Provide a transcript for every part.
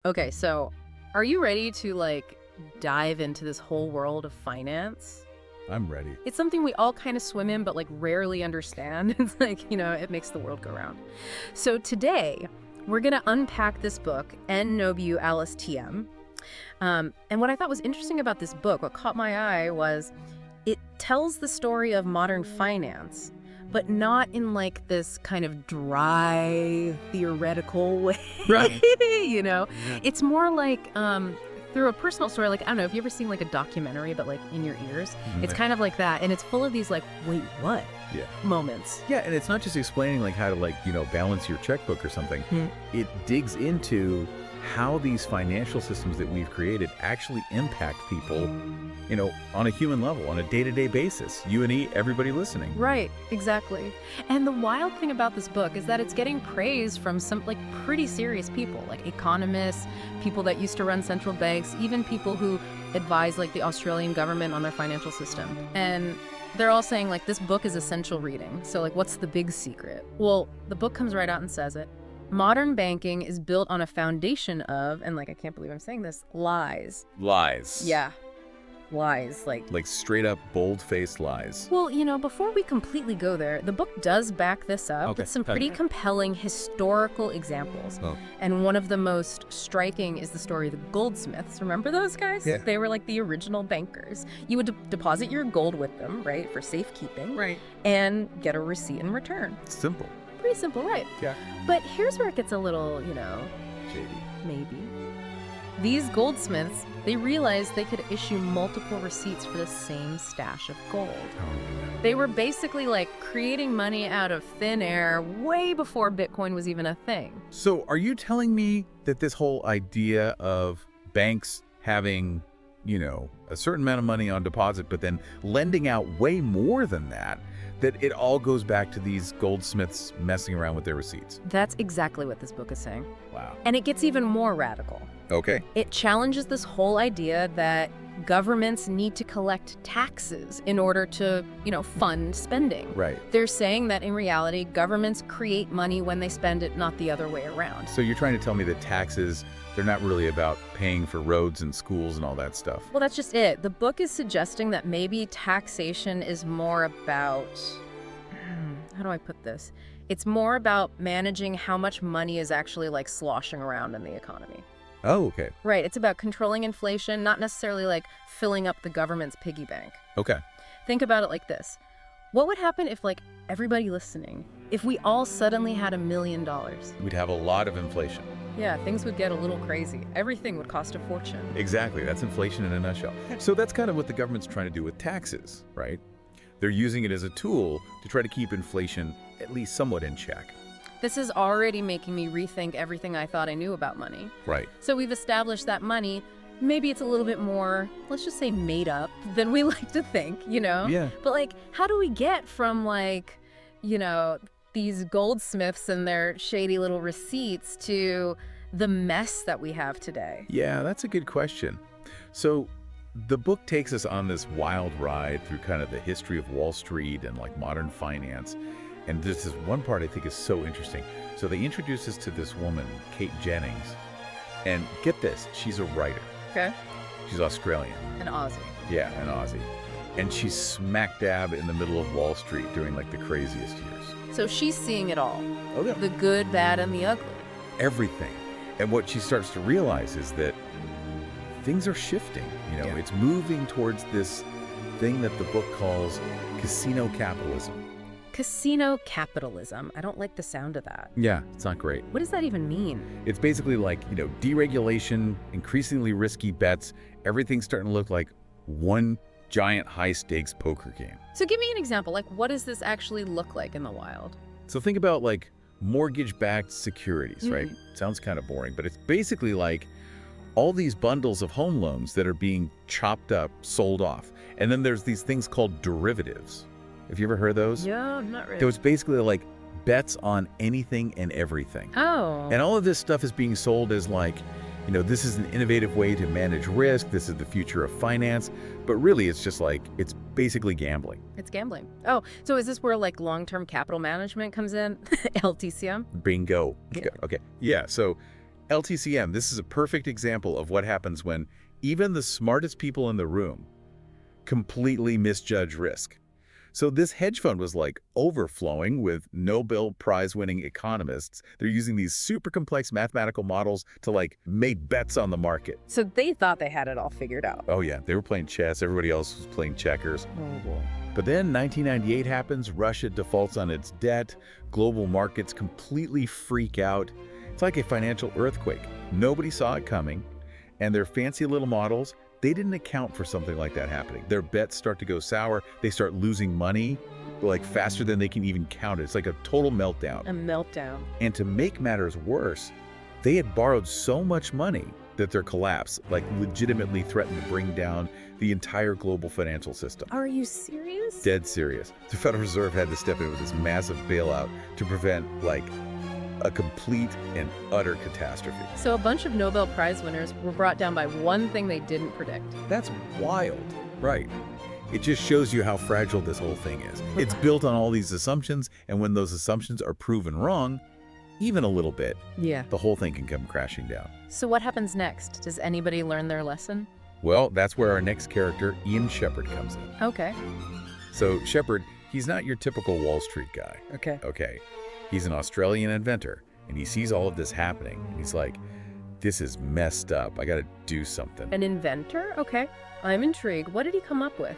Okay, so are you ready to dive into this whole world of finance? I'm ready. It's something we all kind of swim in, but rarely understand. It's it makes the world go round. So today, we're going to unpack this book, N. Nobu Alice TM. And what I thought was interesting about this book, what caught my eye was it tells the story of modern finance, but not in this kind of dry, theoretical way. Right. you know? It's more through a personal story. I don't know, have you ever seen a documentary, but in your ears? It's kind of like that. And it's full of these wait, what? Yeah. Moments. Yeah, and it's not just explaining how to balance your checkbook or something. It digs into how these financial systems that we've created actually impact people, on a human level, on a day-to-day basis. You and everybody listening. Right, exactly. And the wild thing about this book is that it's getting praise from some pretty serious people, like economists, people that used to run central banks, even people who advise the Australian government on their financial system. And they're all saying this book is essential reading. So what's the big secret? Well, the book comes right out and says it. Modern banking is built on a foundation of, and I can't believe I'm saying this, lies. Lies. Yeah. Lies. Like straight up bold-faced lies. Well, before we completely go there, the book does back this up with some pretty compelling historical examples. Oh. And one of the most striking is the story of the goldsmiths. Remember those guys? Yeah. They were the original bankers. You would deposit your gold with them, right, for safekeeping. Right. And get a receipt in return. Simple. Pretty simple, right? Yeah. But here's where it gets a little, Shady. maybe. These goldsmiths, they realized they could issue multiple receipts for the same stash of gold. Oh, They were basically creating money out of thin air way before Bitcoin was even a thing. So are you telling me that this whole idea of banks having, a certain amount of money on deposit, but then lending out way more than that it all goes back to these goldsmiths messing around with their receipts? That's exactly what this book is saying. Wow. And it gets even more radical. Okay. It challenges this whole idea that governments need to collect taxes in order to, fund spending. Right. They're saying that in reality, governments create money when they spend it, not the other way around. So you're trying to tell me that taxes, they're not really about paying for roads and schools and all that stuff? Well, that's just it. The book is suggesting that maybe taxation is more about, how do I put this? It's more about managing how much money is actually sloshing around in the economy. Oh, okay. Right. It's about controlling inflation, not necessarily filling up the government's piggy bank. Okay. Think about it like this. What would happen if everybody listening, if we all suddenly had $1 million? We'd have a lot of inflation. Yeah, things would get a little crazy. Everything would cost a fortune. Exactly. That's inflation in a nutshell. So that's kind of what the government's trying to do with taxes, right? They're using it as a tool to try to keep inflation at least somewhat in check. This is already making me rethink everything I thought I knew about money. Right. So we've established that money, maybe it's a little bit more, let's just say made up than we like to think, Yeah. But how do we get from these goldsmiths and their shady little receipts to the mess that we have today? Yeah, that's a good question. So the book takes us on this wild ride through kind of the history of Wall Street and modern finance. And this is one part I think is so interesting. So they introduce us to this woman, Kate Jennings. And get this, she's a writer. Okay. She's Australian. An Aussie. Yeah, an Aussie. And she's smack dab in the middle of Wall Street during the craziest years. So she's seeing it all. Oh, yeah. The good, bad, and the ugly. Everything. And what she starts to realize is that things are shifting. Yeah. It's moving towards this thing that the book calls casino capitalism. Casino capitalism. I don't like the sound of that. Yeah, it's not great. What does that even mean? It's basically deregulation, increasingly risky bets. Everything's starting to look like one giant high-stakes poker game. So give me an example. What does this actually look like in the wild? So think about mortgage-backed securities, right? Sounds kind of boring, but it's basically all these bundles of home loans that are being chopped up, sold off. And then there's these things called derivatives. Have you ever heard of those? Yeah, not really. Those basically bets on anything and everything. Oh. And all of this stuff is being sold as this is an innovative way to manage risk. This is the future of finance. But really, it's just it's basically gambling. It's gambling. Oh, so is this where long-term capital management comes in? LTCM? Bingo. Yeah. Okay. Yeah. So LTCM, this is a perfect example of what happens when even the smartest people in the room completely misjudge risk. So this hedge fund was like overflowing with Nobel Prize-winning economists. They're using these super complex mathematical models to like make bets on the market. So they thought they had it all figured out. Oh yeah, they were playing chess. Everybody else was playing checkers. Oh boy. But then 1998 happens. Russia defaults on its debt. Global markets completely freak out. It's like a financial earthquake. Nobody saw it coming. And their fancy little models, they didn't account for something like that happening. Their bets start to go sour. They start losing money like faster than they can even count it. It's like a total meltdown. A meltdown. And to make matters worse, they had borrowed so much money that their collapse like legitimately threatened to bring down the entire global financial system. Are you serious? Dead serious. The Federal Reserve had to step in with this massive bailout to prevent like a complete and utter catastrophe. So a bunch of Nobel Prize winners were brought down by one thing they didn't predict. That's wild. Right. It just shows you how fragile this whole thing is. It's built on all these assumptions, and when those assumptions are proven wrong, even a little bit, Yeah. the whole thing can come crashing down. So what happens next? Does anybody learn their lesson? Well, that's where our next character, Ian Shepherd, comes in. Okay. So Shepherd, he's not your typical Wall Street guy. Okay. Okay. He's an Australian inventor, and he sees all of this happening, and he's like, this is messed up. I gotta do something. An inventor? Okay. I'm intrigued. What did he come up with?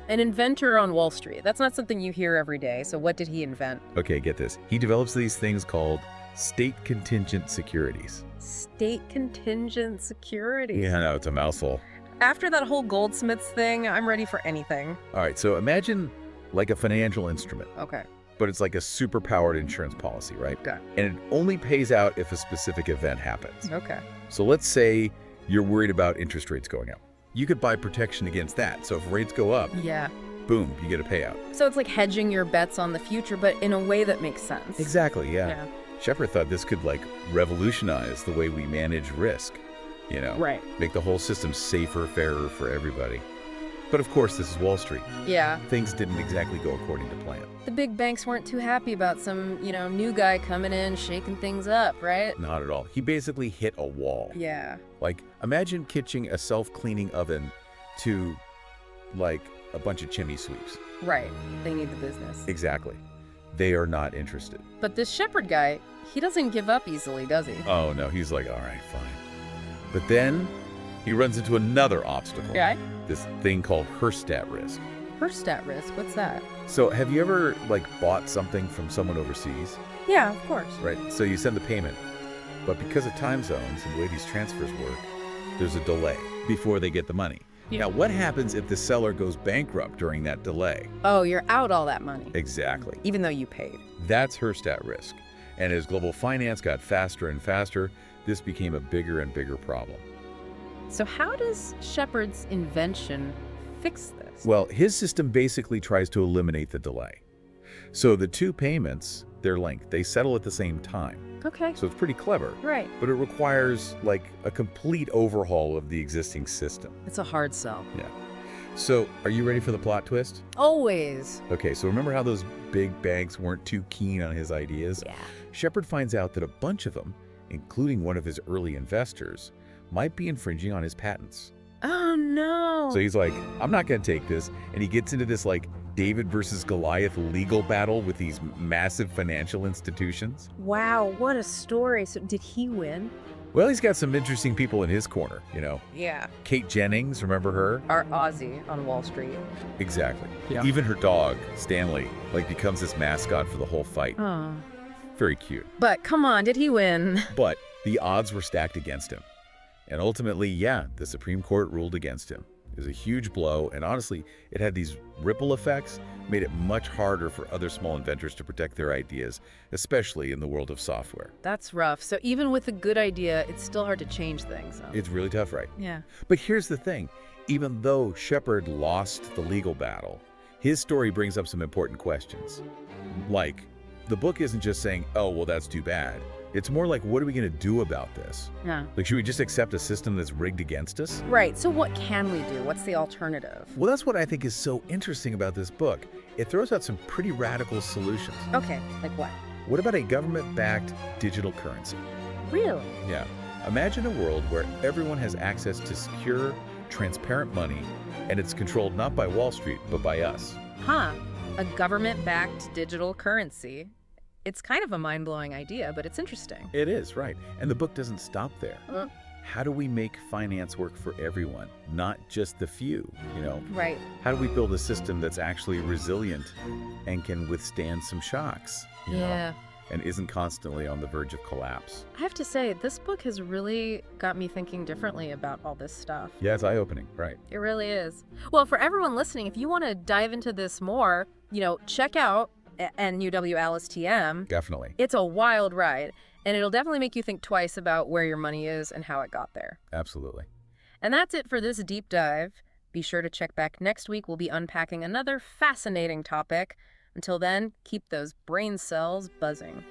An inventor on Wall Street. That's not something you hear every day. So what did he invent? Okay, get this. He develops these things called state contingent securities. State contingent securities. Yeah, no, it's a mouthful. After that whole Goldsmiths thing, I'm ready for anything. All right, so imagine like a financial instrument, Okay. but it's like a super-powered insurance policy, right? Okay. And it only pays out if a specific event happens. Okay. So let's say you're worried about interest rates going up. You could buy protection against that. So if rates go up, Yeah. boom, you get a payout. So it's like hedging your bets on the future, but in a way that makes sense. Exactly, yeah. Yeah. Shepherd thought this could like revolutionize the way we manage risk, you know? Right. Make the whole system safer, fairer for everybody. But of course, this is Wall Street. Yeah. Things didn't exactly go according to plan. The big banks weren't too happy about some, new guy coming in, shaking things up, right? Not at all. He basically hit a wall. Yeah. Like, imagine kitching a self-cleaning oven to, like, a bunch of chimney sweeps. Right. They need the business. Exactly. They are not interested. But this Shepherd guy, he doesn't give up easily, does he? Oh, no. He's like, all right, fine. But then he runs into another obstacle. Yeah. This thing called Herstat risk. Herstat risk, what's that? So have you ever, like, bought something from someone overseas? Yeah, of course. Right? So you send the payment. But because of time zones and the way these transfers work, there's a delay before they get the money. Yeah. Now, what happens if the seller goes bankrupt during that delay? Oh, you're out all that money. Exactly. Even though you paid. That's Herstat risk. And as global finance got faster and faster, this became a bigger and bigger problem. So how does Shepherd's invention fix this? Well, his system basically tries to eliminate the delay. So the two payments, they're linked. They settle at the same time. Okay. So it's pretty clever. Right. But it requires, like, a complete overhaul of the existing system. It's a hard sell. Yeah. So, are you ready for the plot twist? Always. Okay, so remember how those big banks weren't too keen on his ideas? Yeah. Shepherd finds out that a bunch of them, including one of his early investors, might be infringing on his patents. Oh, no. So he's like, I'm not going to take this. And he gets into this, like, David versus Goliath legal battle with these massive financial institutions. Wow, what a story. So did he win? Well, he's got some interesting people in his corner, you know. Yeah. Kate Jennings, remember her? Our Aussie on Wall Street. Exactly. Yeah. Even her dog, Stanley, like, becomes this mascot for the whole fight. Oh. Very cute. But come on, did he win? But the odds were stacked against him. And ultimately, yeah, the Supreme Court ruled against him. It was a huge blow, and honestly, it had these ripple effects, made it much harder for other small inventors to protect their ideas, especially in the world of software. That's rough. So even with a good idea, it's still hard to change things. Huh? It's really tough, right? Yeah. But here's the thing. Even though Shepherd lost the legal battle, his story brings up some important questions. Like, the book isn't just saying, oh, well, that's too bad. It's more like, what are we going to do about this? Yeah. Like, should we just accept a system that's rigged against us? Right. So what can we do? What's the alternative? Well, that's what I think is so interesting about this book. It throws out some pretty radical solutions. Okay. Like what? What about a government-backed digital currency? Really? Yeah. Imagine a world where everyone has access to secure, transparent money, and it's controlled not by Wall Street, but by us. Huh. A government-backed digital currency. It's kind of a mind-blowing idea, but it's interesting. It is, right. And the book doesn't stop there. Uh, How do we make finance work for everyone, not just the few, Right. How do we build a system that's actually resilient and can withstand some shocks, Yeah. and isn't constantly on the verge of collapse? I have to say, this book has really got me thinking differently about all this stuff. Yeah, it's eye-opening, right. It really is. Well, for everyone listening, if you want to dive into this more, check out NUW-ALICE-TM. Definitely. It's a wild ride, and it'll definitely make you think twice about where your money is and how it got there. Absolutely. And that's it for this deep dive. Be sure to check back next week. We'll be unpacking another fascinating topic. Until then, keep those brain cells buzzing.